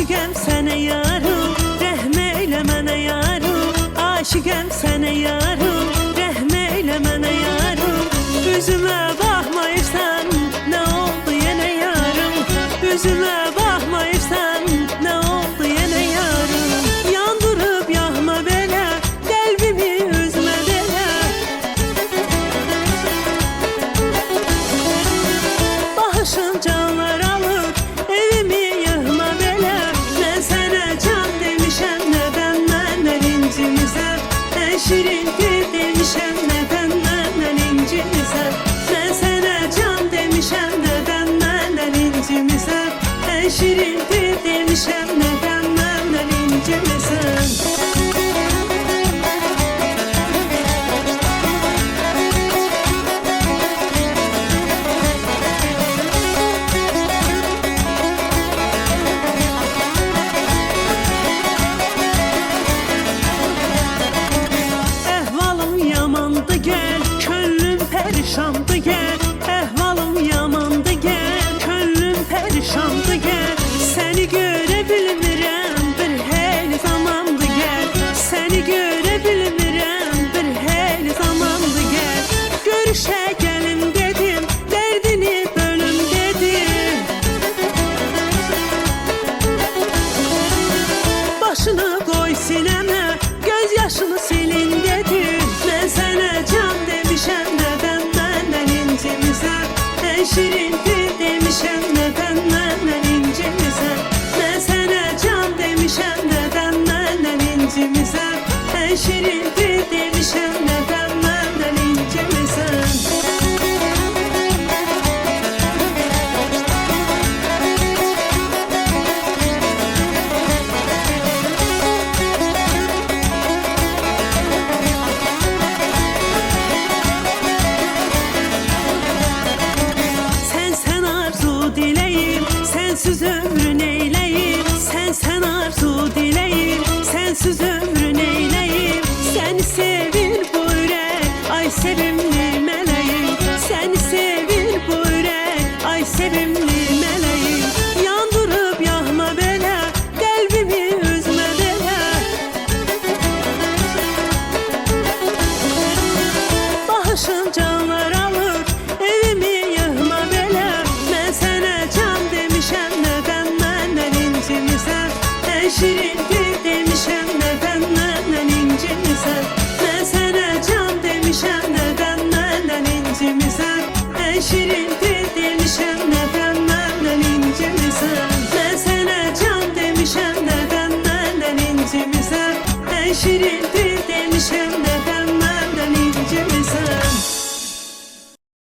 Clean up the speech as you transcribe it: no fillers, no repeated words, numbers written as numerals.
Aşıqəm sənə yarım, rəhm eylə mənə yarım. Aşıqəm sənə yarım, rəhm eylə mənə yarım. Üzümə baxmayırsan, nə oldu yenə yarım? Üzümə baxmayırsan, nə oldu yenə yarım? Yandırıb yaxma belə, qəlbimi üzmə belə. Baxışın canlar alır, evimi yığma belə. Mən sənə can demişəm, nədən məndən incimisən? Ən şirin dil demişəm, nədən məndən incimisən? Mən sənə can demişəm, nədən məndən incimisən? Ən şirin dil demişəm, nədən məndən incimisən? Yamandı gel, könlüm perişandı gel. Əhvalım yamandı gel, könlüm perişandı gel. Səni görə bilmirəm, bir heyli zamandı gel. Səni görə bilmirəm, bir heyli zamandı gel. Görüşə gəlim dedim, dərdini bölüm dedim. Başını qoy sinəmə, göz yaşını silin dedim. Mən sənə can demişəm, nədən məndən incimisən? Ən şirin dil demişəm, nədən məndən incimisən? Mən sənə can demişəm, nədən məndən incimisən? Ən şirin dil demişəm, nədən məndən incimisən? Sensiz ömrün eyleyim, sen arzu dileyim. Sensiz ömrün eyleyim, seni sevir bu yürek, ay sevimli meleğim. Seni sevir bu yürek, ay sevimli meleğim. Yandırıp yaxma belə, qəlbimi üzmə belə. Baxışın canlar alır, evimi yığma belə. Mən sənə can demişəm, nədən məndən incimisən? Ən şirin dil